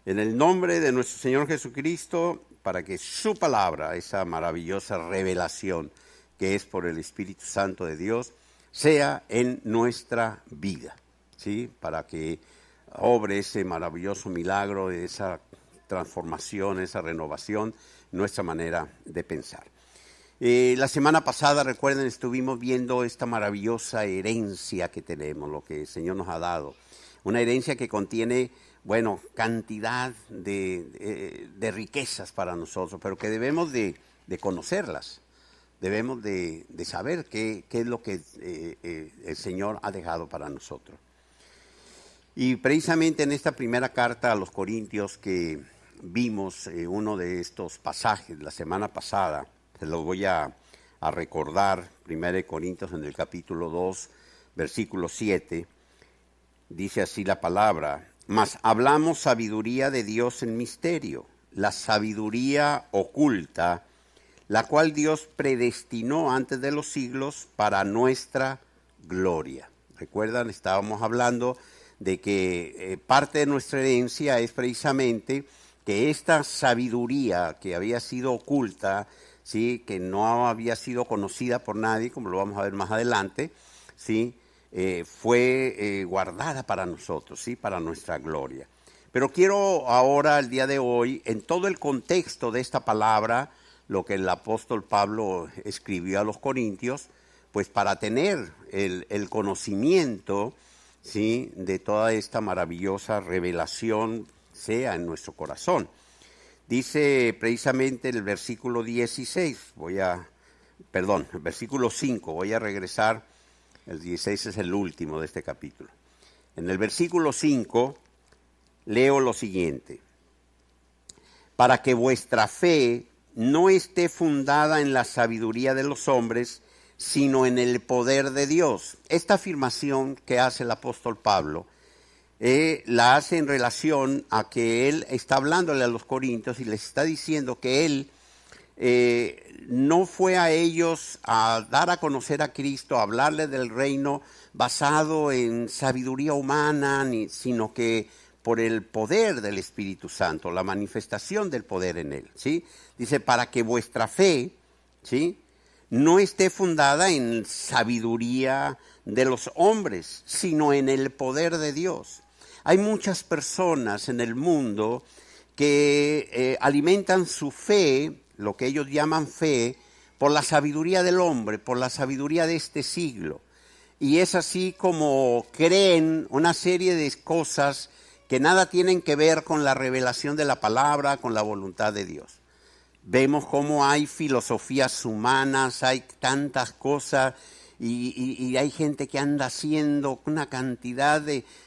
En el nombre de nuestro Señor Jesucristo, para que su palabra, esa maravillosa revelación que es por el Espíritu Santo de Dios, sea en nuestra vida, ¿sí? Para que obre ese maravilloso milagro, esa transformación, esa renovación, nuestra manera de pensar. La semana pasada, recuerden, estuvimos viendo esta maravillosa herencia que tenemos, lo que el Señor nos ha dado. Una herencia que contiene, bueno, cantidad de riquezas para nosotros, pero que debemos de conocerlas. Debemos de saber qué es lo que el Señor ha dejado para nosotros. Y precisamente en esta primera carta a los Corintios que vimos uno de estos pasajes la semana pasada, se los voy a recordar, 1 Corintios en el capítulo 2, versículo 7, dice así la palabra: mas hablamos sabiduría de Dios en misterio, la sabiduría oculta, la cual Dios predestinó antes de los siglos para nuestra gloria. ¿Recuerdan? Estábamos hablando de que parte de nuestra herencia es precisamente que esta sabiduría que había sido oculta, ¿sí? Que no había sido conocida por nadie, como lo vamos a ver más adelante, ¿sí? Fue guardada para nosotros, ¿sí? Para nuestra gloria. Pero quiero ahora, el día de hoy, en todo el contexto de esta palabra, lo que el apóstol Pablo escribió a los Corintios, pues para tener el conocimiento, ¿sí? De toda esta maravillosa revelación sea en nuestro corazón. Dice precisamente el versículo 16, el versículo 5, voy a regresar, el 16 es el último de este capítulo. En el versículo 5 leo lo siguiente: para que vuestra fe no esté fundada en la sabiduría de los hombres, sino en el poder de Dios. Esta afirmación que hace el apóstol Pablo la hace en relación a que él está hablándole a los corintios y les está diciendo que él no fue a ellos a dar a conocer a Cristo, a hablarles del reino basado en sabiduría humana, sino que por el poder del Espíritu Santo, la manifestación del poder en él, ¿sí? Dice, para que vuestra fe, ¿sí? No esté fundada en sabiduría de los hombres, sino en el poder de Dios. Hay muchas personas en el mundo que alimentan su fe, lo que ellos llaman fe, por la sabiduría del hombre, por la sabiduría de este siglo. Y es así como creen una serie de cosas que nada tienen que ver con la revelación de la palabra, con la voluntad de Dios. Vemos cómo hay filosofías humanas, hay tantas cosas y hay gente que anda haciendo una cantidad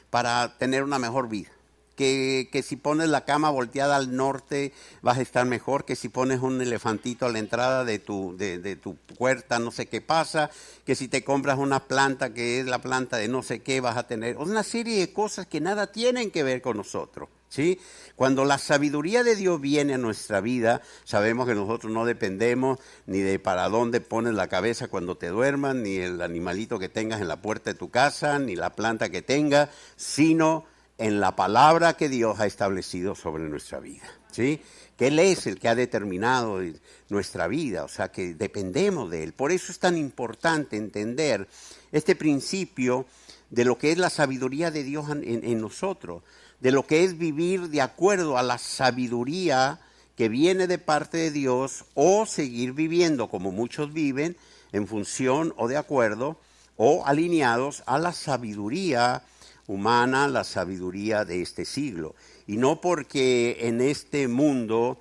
para tener una mejor vida. Que si pones la cama volteada al norte vas a estar mejor, que si pones un elefantito a la entrada de tu puerta no sé qué pasa, que si te compras una planta que es la planta de no sé qué vas a tener una serie de cosas que nada tienen que ver con nosotros, ¿sí? Cuando la sabiduría de Dios viene a nuestra vida, sabemos que nosotros no dependemos ni de para dónde pones la cabeza cuando te duermas, ni el animalito que tengas en la puerta de tu casa, ni la planta que tengas, sino en la palabra que Dios ha establecido sobre nuestra vida, ¿sí? Que Él es el que ha determinado nuestra vida, o sea que dependemos de Él. Por eso es tan importante entender este principio de lo que es la sabiduría de Dios en nosotros, de lo que es vivir de acuerdo a la sabiduría que viene de parte de Dios, o seguir viviendo como muchos viven en función o de acuerdo o alineados a la sabiduría humana, la sabiduría de este siglo. Y no porque en este mundo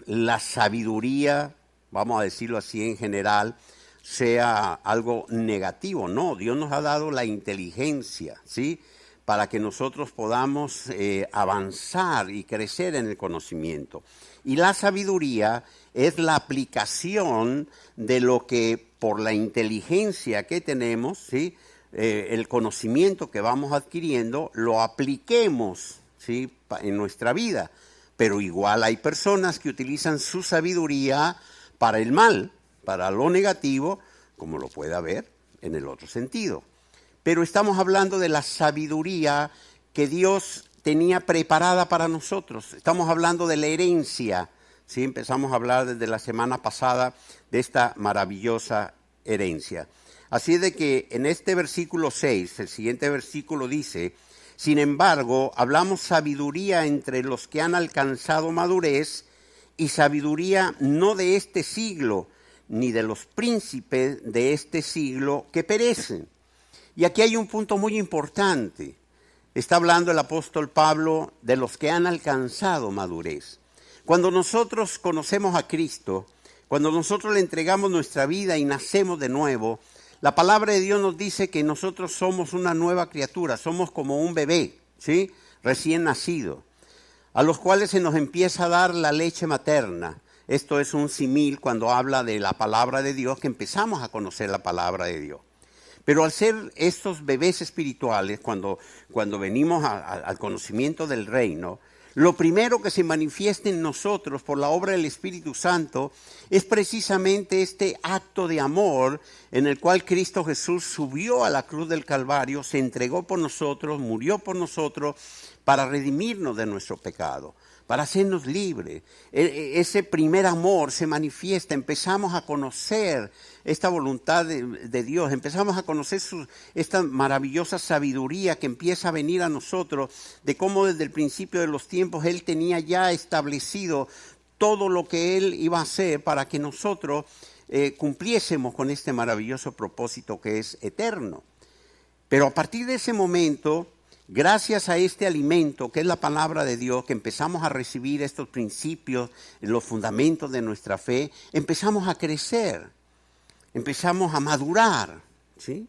la sabiduría, vamos a decirlo así en general, sea algo negativo. No, Dios nos ha dado la inteligencia, ¿sí? Para que nosotros podamos avanzar y crecer en el conocimiento. Y la sabiduría es la aplicación de lo que por la inteligencia que tenemos, ¿sí? El conocimiento que vamos adquiriendo, lo apliquemos, ¿sí? En nuestra vida. Pero igual hay personas que utilizan su sabiduría para el mal, para lo negativo, como lo puede haber en el otro sentido. Pero estamos hablando de la sabiduría que Dios tenía preparada para nosotros. Estamos hablando de la herencia, ¿sí? Empezamos a hablar desde la semana pasada de esta maravillosa herencia. Así de que en este versículo 6, el siguiente versículo dice: sin embargo, hablamos sabiduría entre los que han alcanzado madurez, y sabiduría no de este siglo, ni de los príncipes de este siglo que perecen. Y aquí hay un punto muy importante. Está hablando el apóstol Pablo de los que han alcanzado madurez. Cuando nosotros conocemos a Cristo, cuando nosotros le entregamos nuestra vida y nacemos de nuevo, la palabra de Dios nos dice que nosotros somos una nueva criatura, somos como un bebé, ¿sí? Recién nacido, a los cuales se nos empieza a dar la leche materna. Esto es un símil cuando habla de la palabra de Dios, que empezamos a conocer la palabra de Dios. Pero al ser estos bebés espirituales, cuando venimos al conocimiento del reino, lo primero que se manifiesta en nosotros por la obra del Espíritu Santo es precisamente este acto de amor en el cual Cristo Jesús subió a la cruz del Calvario, se entregó por nosotros, murió por nosotros para redimirnos de nuestro pecado, para hacernos libres. Ese primer amor se manifiesta, empezamos a conocer esta voluntad de Dios, empezamos a conocer esta maravillosa sabiduría que empieza a venir a nosotros, de cómo desde el principio de los tiempos Él tenía ya establecido todo lo que Él iba a hacer para que nosotros cumpliésemos con este maravilloso propósito que es eterno. Pero a partir de ese momento, gracias a este alimento que es la palabra de Dios, que empezamos a recibir estos principios, los fundamentos de nuestra fe, empezamos a crecer, empezamos a madurar, ¿sí?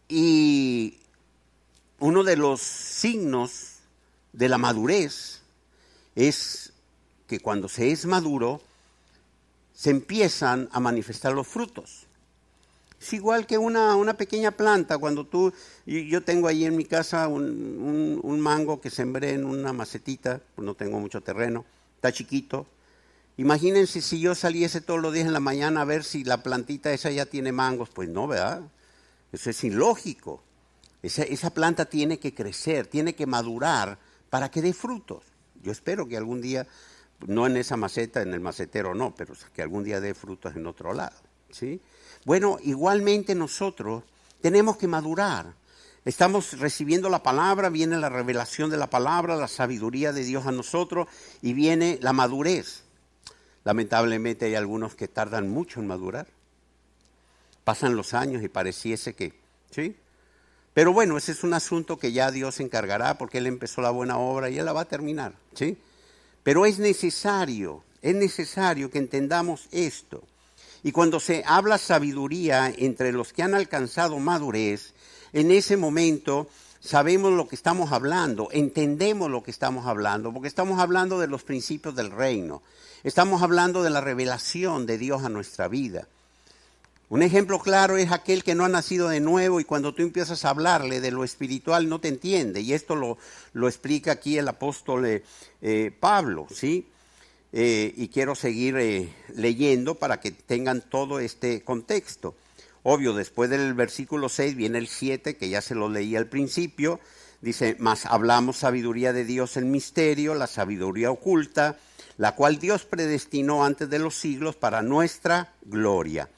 Y uno de los signos de la madurez es que cuando se es maduro, se empiezan a manifestar los frutos. Es igual que una pequeña planta. Cuando yo tengo ahí en mi casa un mango que sembré en una macetita, pues no tengo mucho terreno, está chiquito. Imagínense si yo saliese todos los días en la mañana a ver si la plantita esa ya tiene mangos. Pues no, ¿verdad? Eso es ilógico. Esa planta tiene que crecer, tiene que madurar para que dé frutos. Yo espero que algún día, no en esa maceta, en el macetero no, pero que algún día dé frutos en otro lado, ¿sí? Bueno, igualmente nosotros tenemos que madurar. Estamos recibiendo la palabra, viene la revelación de la palabra, la sabiduría de Dios a nosotros y viene la madurez. Lamentablemente hay algunos que tardan mucho en madurar. Pasan los años y pareciese que, ¿sí? Pero bueno, ese es un asunto que ya Dios se encargará porque Él empezó la buena obra y Él la va a terminar, ¿sí? Pero es necesario que entendamos esto. Y cuando se habla sabiduría entre los que han alcanzado madurez, en ese momento sabemos lo que estamos hablando, entendemos lo que estamos hablando, porque estamos hablando de los principios del reino, estamos hablando de la revelación de Dios a nuestra vida. Un ejemplo claro es aquel que no ha nacido de nuevo y cuando tú empiezas a hablarle de lo espiritual no te entiende. Y esto lo explica aquí el apóstol Pablo, ¿sí? Y quiero seguir leyendo para que tengan todo este contexto. Obvio, después del versículo 6 viene el 7, que ya se lo leí al principio. Dice, mas hablamos sabiduría de Dios en misterio, la sabiduría oculta, la cual Dios predestinó antes de los siglos para nuestra gloria,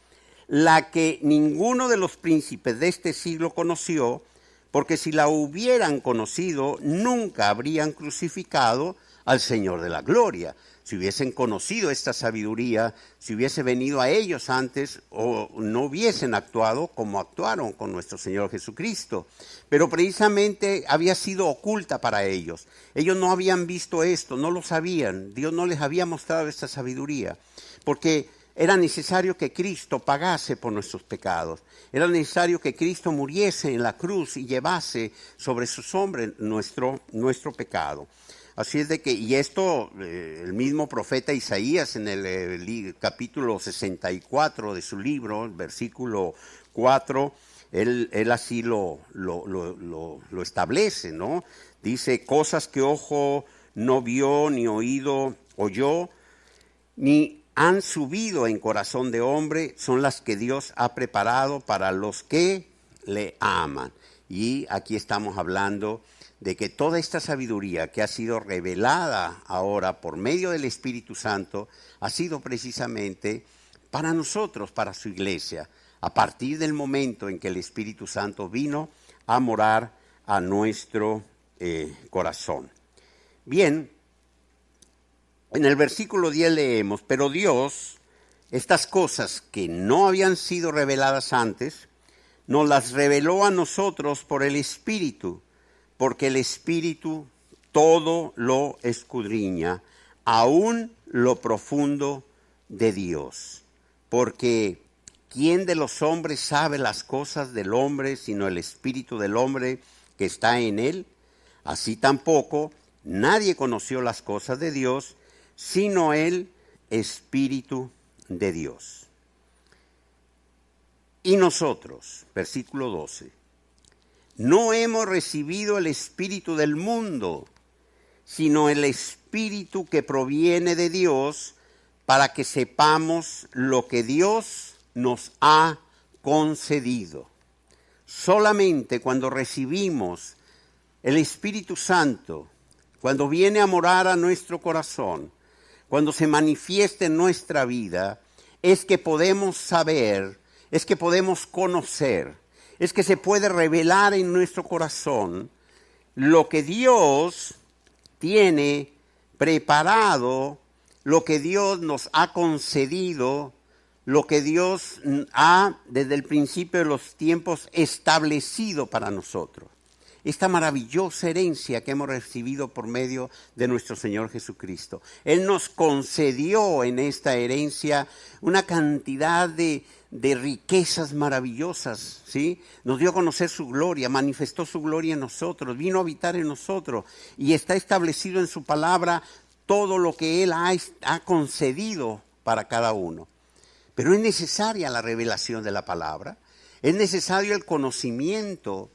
la que ninguno de los príncipes de este siglo conoció, porque si la hubieran conocido, nunca habrían crucificado al Señor de la gloria. Si hubiesen conocido esta sabiduría, si hubiese venido a ellos antes, o no hubiesen actuado como actuaron con nuestro Señor Jesucristo. Pero precisamente había sido oculta para ellos. Ellos no habían visto esto, no lo sabían. Dios no les había mostrado esta sabiduría, porque era necesario que Cristo pagase por nuestros pecados. Era necesario que Cristo muriese en la cruz y llevase sobre sus hombros nuestro pecado. Así es de que, y esto, el mismo profeta Isaías en el capítulo 64 de su libro, el versículo 4, él así lo establece, ¿no? Dice, cosas que ojo no vio, ni oído oyó, ni han subido en corazón de hombre, son las que Dios ha preparado para los que le aman. Y aquí estamos hablando de que toda esta sabiduría que ha sido revelada ahora por medio del Espíritu Santo ha sido precisamente para nosotros, para su iglesia, a partir del momento en que el Espíritu Santo vino a morar a nuestro corazón. Bien, en el versículo 10 leemos, pero Dios, estas cosas que no habían sido reveladas antes, nos las reveló a nosotros por el Espíritu, porque el Espíritu todo lo escudriña, aún lo profundo de Dios. Porque ¿quién de los hombres sabe las cosas del hombre, sino el Espíritu del hombre que está en él? Así tampoco nadie conoció las cosas de Dios, sino el Espíritu de Dios. Y nosotros, versículo 12, no hemos recibido el Espíritu del mundo, sino el Espíritu que proviene de Dios, para que sepamos lo que Dios nos ha concedido. Solamente cuando recibimos el Espíritu Santo, cuando viene a morar a nuestro corazón, cuando se manifiesta en nuestra vida, es que podemos saber, es que podemos conocer, es que se puede revelar en nuestro corazón lo que Dios tiene preparado, lo que Dios nos ha concedido, lo que Dios ha desde el principio de los tiempos establecido para nosotros. Esta maravillosa herencia que hemos recibido por medio de nuestro Señor Jesucristo. Él nos concedió en esta herencia una cantidad de riquezas maravillosas, ¿sí? Nos dio a conocer su gloria, manifestó su gloria en nosotros, vino a habitar en nosotros y está establecido en su palabra todo lo que Él ha concedido para cada uno. Pero es necesaria la revelación de la palabra, es necesario el conocimiento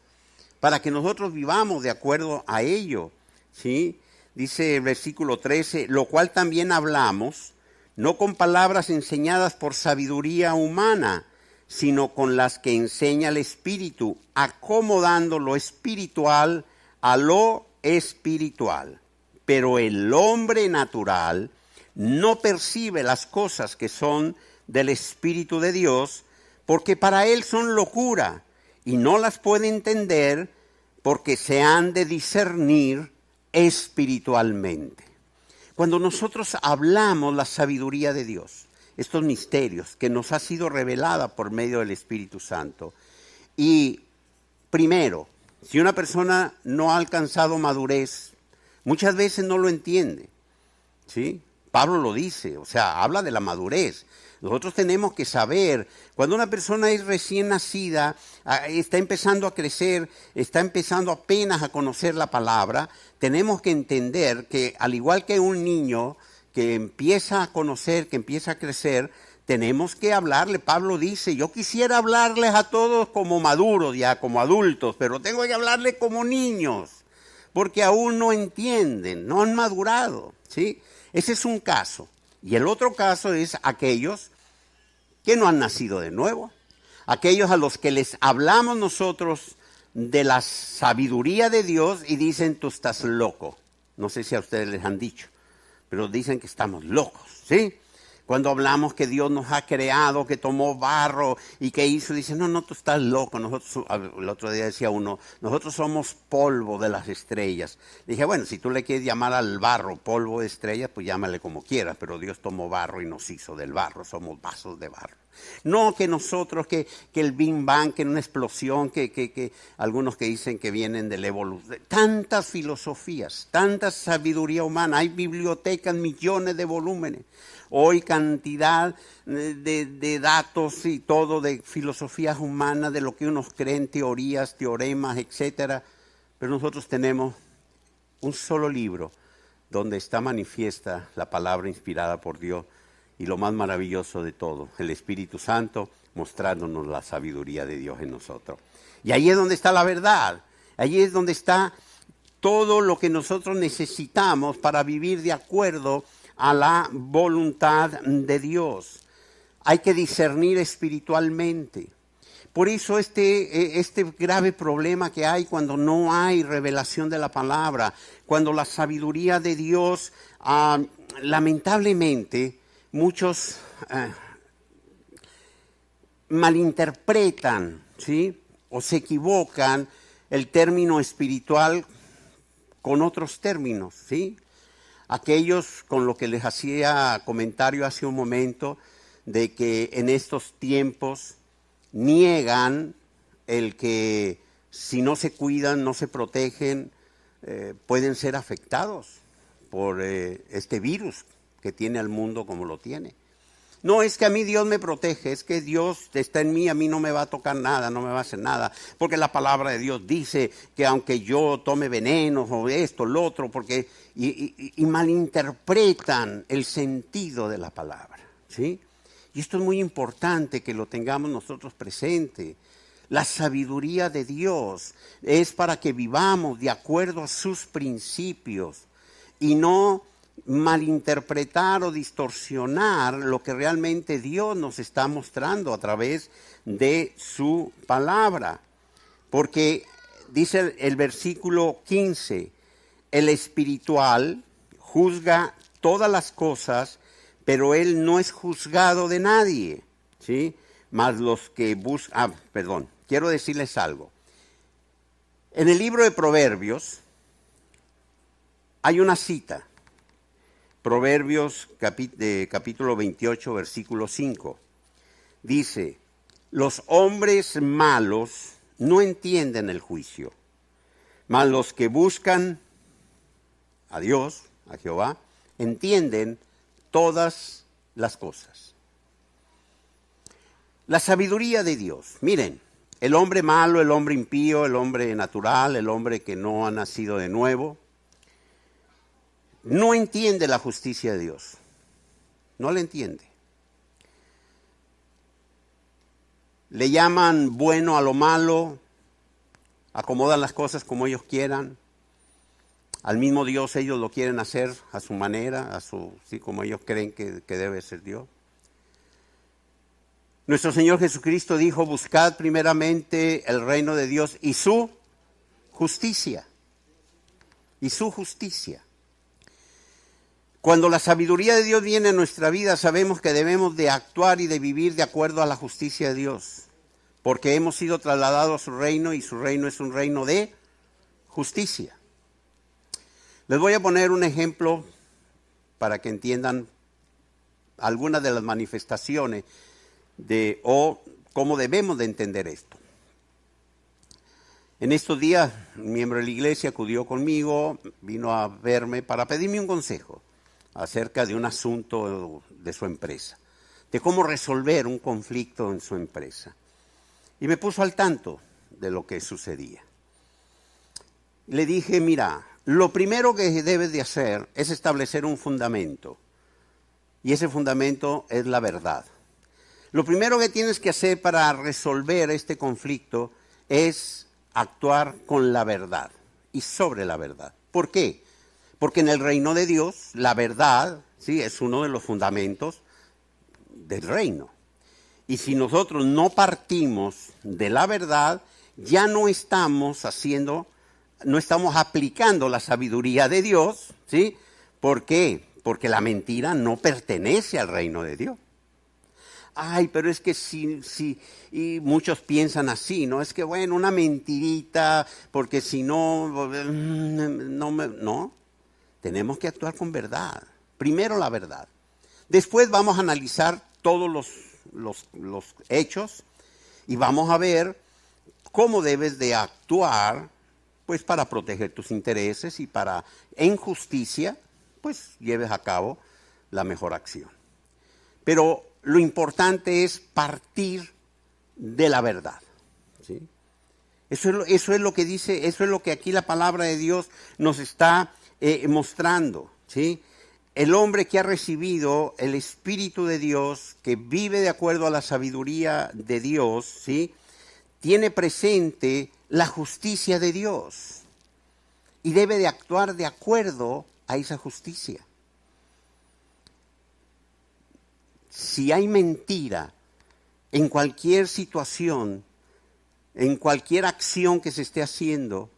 para que nosotros vivamos de acuerdo a ello, ¿sí? Dice el versículo 13, lo cual también hablamos, no con palabras enseñadas por sabiduría humana, sino con las que enseña el Espíritu, acomodando lo espiritual a lo espiritual. Pero el hombre natural no percibe las cosas que son del Espíritu de Dios, porque para él son locura, y no las puede entender porque se han de discernir espiritualmente. Cuando nosotros hablamos la sabiduría de Dios, estos misterios que nos ha sido revelada por medio del Espíritu Santo, y primero, si una persona no ha alcanzado madurez, muchas veces no lo entiende, ¿sí? Pablo lo dice, o sea, habla de la madurez. Nosotros tenemos que saber, cuando una persona es recién nacida, está empezando a crecer, está empezando apenas a conocer la palabra, tenemos que entender que al igual que un niño que empieza a conocer, que empieza a crecer, tenemos que hablarle. Pablo dice, yo quisiera hablarles a todos como maduros ya, como adultos, pero tengo que hablarles como niños, porque aún no entienden, no han madurado, ¿sí? Ese es un caso. Y el otro caso es aquellos que no han nacido de nuevo, aquellos a los que les hablamos nosotros de la sabiduría de Dios y dicen, tú estás loco. No sé si a ustedes les han dicho, pero dicen que estamos locos, ¿sí? Cuando hablamos que Dios nos ha creado, que tomó barro y que hizo, dicen, no, tú estás loco. Nosotros, el otro día decía uno, nosotros somos polvo de las estrellas. Dije, bueno, si tú le quieres llamar al barro polvo de estrellas, pues llámale como quieras, pero Dios tomó barro y nos hizo del barro, somos vasos de barro. No que nosotros, que el Big Bang, que una explosión, que algunos que dicen que vienen de la evolución. Tantas filosofías, tanta sabiduría humana, hay bibliotecas, millones de volúmenes. Hoy cantidad de datos y todo de filosofías humanas, de lo que unos creen, teorías, teoremas, etcétera. Pero nosotros tenemos un solo libro donde está manifiesta la palabra inspirada por Dios y lo más maravilloso de todo, el Espíritu Santo mostrándonos la sabiduría de Dios en nosotros. Y ahí es donde está la verdad, ahí es donde está todo lo que nosotros necesitamos para vivir de acuerdo a la voluntad de Dios. Hay que discernir espiritualmente. Por eso este grave problema que hay cuando no hay revelación de la palabra, cuando la sabiduría de Dios, lamentablemente, muchos malinterpretan, ¿sí? O se equivocan el término espiritual con otros términos, ¿sí? Aquellos con lo que les hacía comentario hace un momento, de que en estos tiempos niegan el que si no se cuidan, no se protegen, pueden ser afectados por este virus que tiene al mundo como lo tiene. No es que a mí Dios me protege, es que Dios está en mí, a mí no me va a tocar nada, no me va a hacer nada, porque la palabra de Dios dice que aunque yo tome venenos o esto, lo otro, porque y malinterpretan el sentido de la palabra, ¿sí? Y esto es muy importante que lo tengamos nosotros presente. La sabiduría de Dios es para que vivamos de acuerdo a sus principios y no malinterpretar o distorsionar lo que realmente Dios nos está mostrando a través de su palabra. Porque dice el versículo 15, el espiritual juzga todas las cosas, pero él no es juzgado de nadie, ¿sí? Mas los que buscan, quiero decirles algo. En el libro de Proverbios hay una cita, Proverbios capítulo 28, versículo 5. Dice, los hombres malos no entienden el juicio, mas los que buscan a Dios, a Jehová, entienden todas las cosas. La sabiduría de Dios. Miren, el hombre malo, el hombre impío, el hombre natural, el hombre que no ha nacido de nuevo, no entiende la justicia de Dios. No la entiende. Le llaman bueno a lo malo, acomodan las cosas como ellos quieran. Al mismo Dios ellos lo quieren hacer a su manera, sí, como ellos creen que debe ser Dios. Nuestro Señor Jesucristo dijo, buscad primeramente el reino de Dios y su justicia. Y su justicia. Cuando la sabiduría de Dios viene a nuestra vida, sabemos que debemos de actuar y de vivir de acuerdo a la justicia de Dios. Porque hemos sido trasladados a su reino y su reino es un reino de justicia. Les voy a poner un ejemplo para que entiendan algunas de las manifestaciones o cómo debemos de entender esto. En estos días, un miembro de la iglesia acudió conmigo, vino a verme para pedirme un consejo acerca de un asunto de su empresa, de cómo resolver un conflicto en su empresa. Y me puso al tanto de lo que sucedía. Le dije, mira, lo primero que debes de hacer es establecer un fundamento. Y ese fundamento es la verdad. Lo primero que tienes que hacer para resolver este conflicto es actuar con la verdad y sobre la verdad. ¿Por qué? Porque en el reino de Dios la verdad, ¿sí?, es uno de los fundamentos del reino. Y si nosotros no partimos de la verdad, ya no estamos aplicando la sabiduría de Dios, ¿sí? ¿Por qué? Porque la mentira no pertenece al reino de Dios. Ay, pero es que sí, y muchos piensan así, ¿no? Es que bueno, una mentirita, porque si no, no. Tenemos que actuar con verdad. Primero la verdad. Después vamos a analizar todos los hechos y vamos a ver cómo debes de actuar, pues para proteger tus intereses y para, en justicia, pues lleves a cabo la mejor acción. Pero lo importante es partir de la verdad, ¿sí? Eso es lo que dice, eso es lo que aquí la palabra de Dios nos está mostrando, ¿sí? El hombre que ha recibido el Espíritu de Dios, que vive de acuerdo a la sabiduría de Dios, ¿sí?, tiene presente la justicia de Dios y debe de actuar de acuerdo a esa justicia. Si hay mentira en cualquier situación, en cualquier acción que se esté haciendo,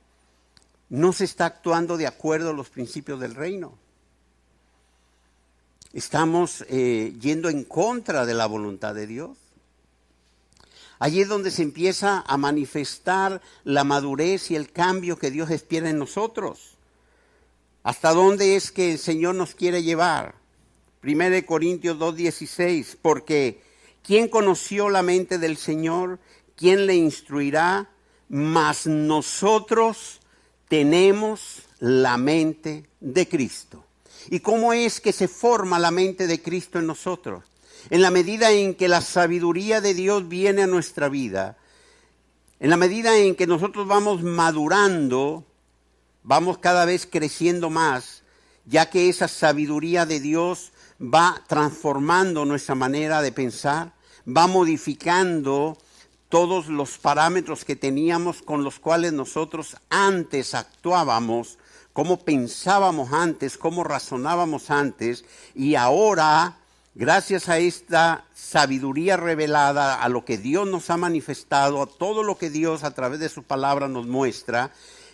no se está actuando de acuerdo a los principios del reino. Estamos yendo en contra de la voluntad de Dios. Allí es donde se empieza a manifestar la madurez y el cambio que Dios espera en nosotros. ¿Hasta dónde es que el Señor nos quiere llevar? 1 Corintios 2:16, porque ¿quién conoció la mente del Señor? ¿Quién le instruirá? Mas nosotros tenemos la mente de Cristo. ¿Y cómo es que se forma la mente de Cristo en nosotros? En la medida en que la sabiduría de Dios viene a nuestra vida, en la medida en que nosotros vamos madurando, vamos cada vez creciendo más, ya que esa sabiduría de Dios va transformando nuestra manera de pensar, va modificando todos los parámetros que teníamos con los cuales nosotros antes actuábamos, cómo pensábamos antes, cómo razonábamos antes, y ahora, gracias a esta sabiduría revelada, a lo que Dios nos ha manifestado, a todo lo que Dios a través de su palabra nos muestra,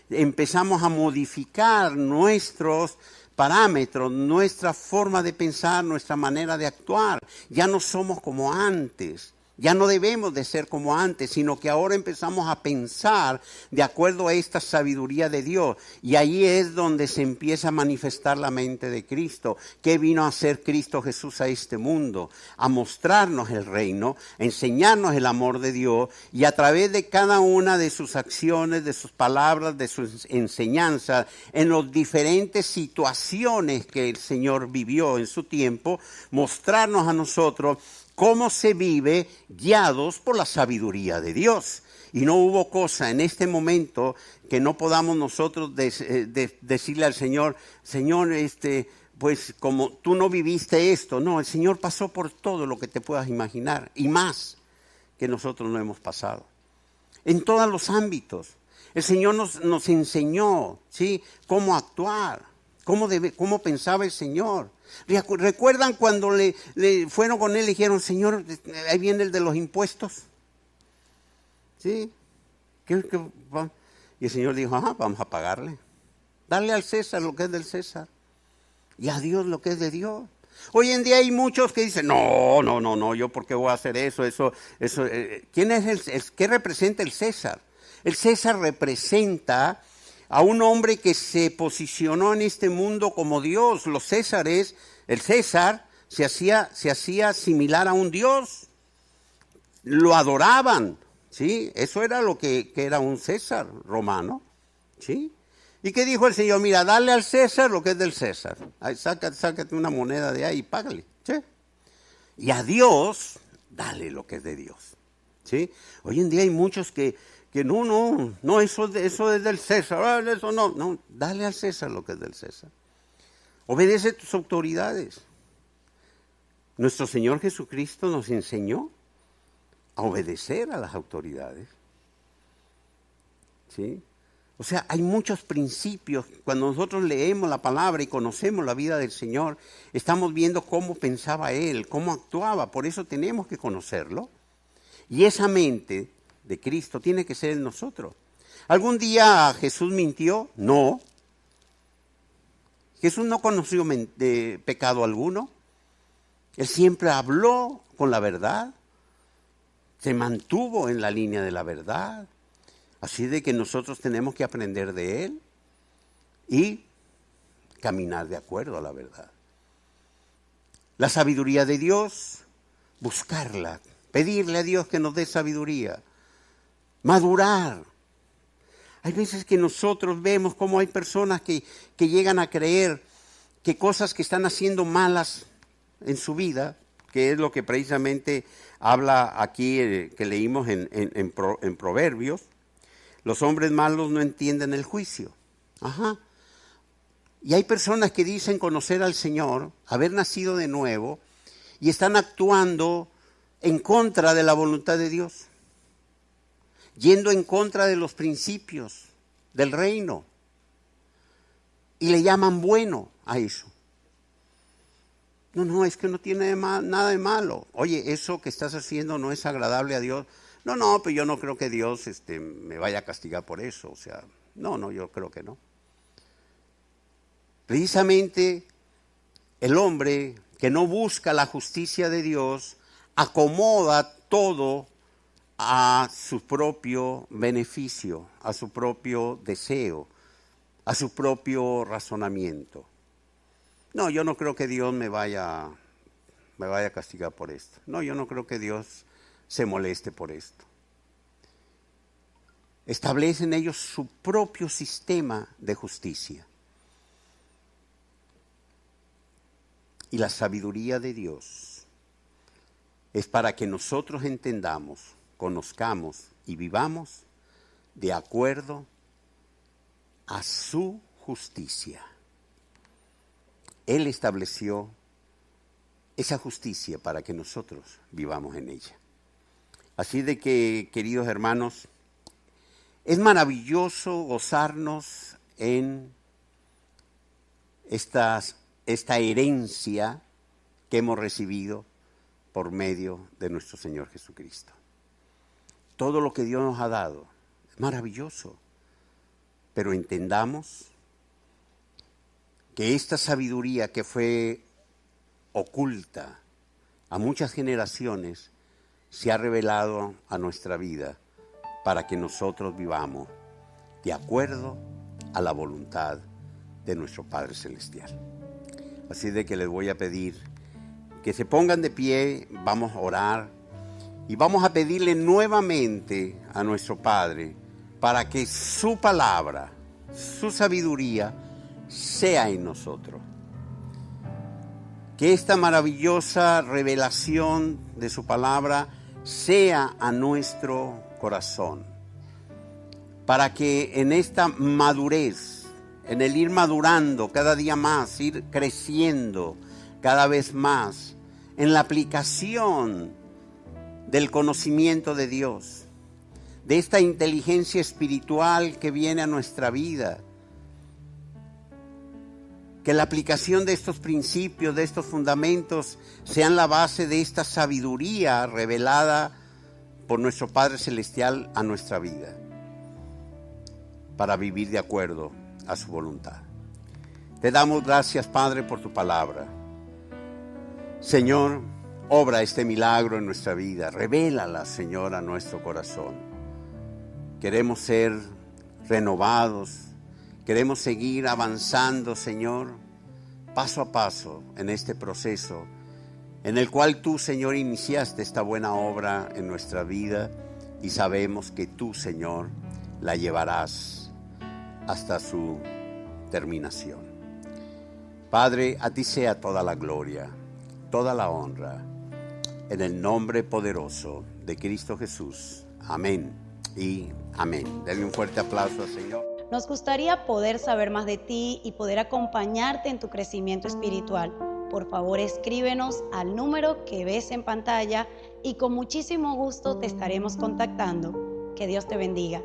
empezamos a modificar nuestros parámetros, nuestra forma de pensar, nuestra manera de actuar. Ya no somos como antes. Ya no debemos de ser como antes, sino que ahora empezamos a pensar de acuerdo a esta sabiduría de Dios. Y ahí es donde se empieza a manifestar la mente de Cristo. ¿Qué vino a hacer Cristo Jesús a este mundo? A mostrarnos el reino, a enseñarnos el amor de Dios, y a través de cada una de sus acciones, de sus palabras, de sus enseñanzas, en las diferentes situaciones que el Señor vivió en su tiempo, mostrarnos a nosotros cómo se vive guiados por la sabiduría de Dios. Y no hubo cosa en este momento que no podamos nosotros decirle al Señor, Señor, pues como tú no viviste esto. No, el Señor pasó por todo lo que te puedas imaginar y más que nosotros no hemos pasado. En todos los ámbitos. El Señor nos enseñó, ¿sí?, cómo actuar, cómo pensaba el Señor. ¿Recuerdan cuando le fueron con él y dijeron, Señor, ahí viene el de los impuestos? ¿Sí? Y el Señor dijo, vamos a pagarle. Darle al César lo que es del César y a Dios lo que es de Dios. Hoy en día hay muchos que dicen, no, yo por qué voy a hacer eso. ¿Quién es qué representa el César? El César representa a un hombre que se posicionó en este mundo como Dios. El César se hacía similar a un Dios. Lo adoraban, ¿sí? Eso era lo que era un César romano, ¿sí? ¿Y qué dijo el Señor? Mira, dale al César lo que es del César. Ahí, sácate una moneda de ahí y págale, ¿sí? Y a Dios, dale lo que es de Dios, ¿sí? Hoy en día hay muchos que no, eso es del César, eso no, dale al César lo que es del César. Obedece a tus autoridades. Nuestro Señor Jesucristo nos enseñó a obedecer a las autoridades, ¿sí? O sea, hay muchos principios. Cuando nosotros leemos la palabra y conocemos la vida del Señor, estamos viendo cómo pensaba Él, cómo actuaba. Por eso tenemos que conocerlo. Y esa mente de Cristo tiene que ser en nosotros. ¿Algún día Jesús mintió? No. Jesús no conoció pecado alguno. Él siempre habló con la verdad. Se mantuvo en la línea de la verdad. Así de que nosotros tenemos que aprender de Él y caminar de acuerdo a la verdad. La sabiduría de Dios, buscarla, pedirle a Dios que nos dé sabiduría. Madurar. Hay veces que nosotros vemos cómo hay personas que llegan a creer que cosas que están haciendo malas en su vida, que es lo que precisamente habla aquí, que leímos en Proverbios, los hombres malos no entienden el juicio. Y hay personas que dicen conocer al Señor, haber nacido de nuevo, y están actuando en contra de la voluntad de Dios. Yendo en contra de los principios del reino. Y le llaman bueno a eso. No, es que no tiene nada de malo. Oye, eso que estás haciendo no es agradable a Dios. No, pero yo no creo que Dios me vaya a castigar por eso. O sea, no, yo creo que no. Precisamente el hombre que no busca la justicia de Dios acomoda todo a su propio beneficio, a su propio deseo, a su propio razonamiento. No, yo no creo que Dios me vaya a castigar por esto. No, yo no creo que Dios se moleste por esto. Establecen ellos su propio sistema de justicia. Y la sabiduría de Dios es para que nosotros entendamos, conozcamos y vivamos de acuerdo a su justicia. Él estableció esa justicia para que nosotros vivamos en ella. Así de que, queridos hermanos, es maravilloso gozarnos en esta herencia que hemos recibido por medio de nuestro Señor Jesucristo. Todo lo que Dios nos ha dado es maravilloso, pero entendamos que esta sabiduría que fue oculta a muchas generaciones se ha revelado a nuestra vida para que nosotros vivamos de acuerdo a la voluntad de nuestro Padre Celestial. Así de que les voy a pedir que se pongan de pie, vamos a orar y vamos a pedirle nuevamente a nuestro Padre para que su palabra, su sabiduría sea en nosotros. Que esta maravillosa revelación de su palabra sea a nuestro corazón, para que en esta madurez, en el ir madurando cada día más, ir creciendo cada vez más, en la aplicación del conocimiento de Dios, de esta inteligencia espiritual que viene a nuestra vida, que la aplicación de estos principios, de estos fundamentos, sean la base de esta sabiduría revelada por nuestro Padre Celestial a nuestra vida, para vivir de acuerdo a su voluntad. Te damos gracias, Padre, por tu palabra. Señor, obra este milagro en nuestra vida, revélala, Señor, a nuestro corazón. Queremos ser renovados, queremos seguir avanzando, Señor, paso a paso en este proceso en el cual tú, Señor, iniciaste esta buena obra en nuestra vida y sabemos que tú, Señor, la llevarás hasta su terminación. Padre, a ti sea toda la gloria, toda la honra, en el nombre poderoso de Cristo Jesús. Amén y amén. Denle un fuerte aplauso al Señor. Nos gustaría poder saber más de ti y poder acompañarte en tu crecimiento espiritual. Por favor, escríbenos al número que ves en pantalla y con muchísimo gusto te estaremos contactando. Que Dios te bendiga.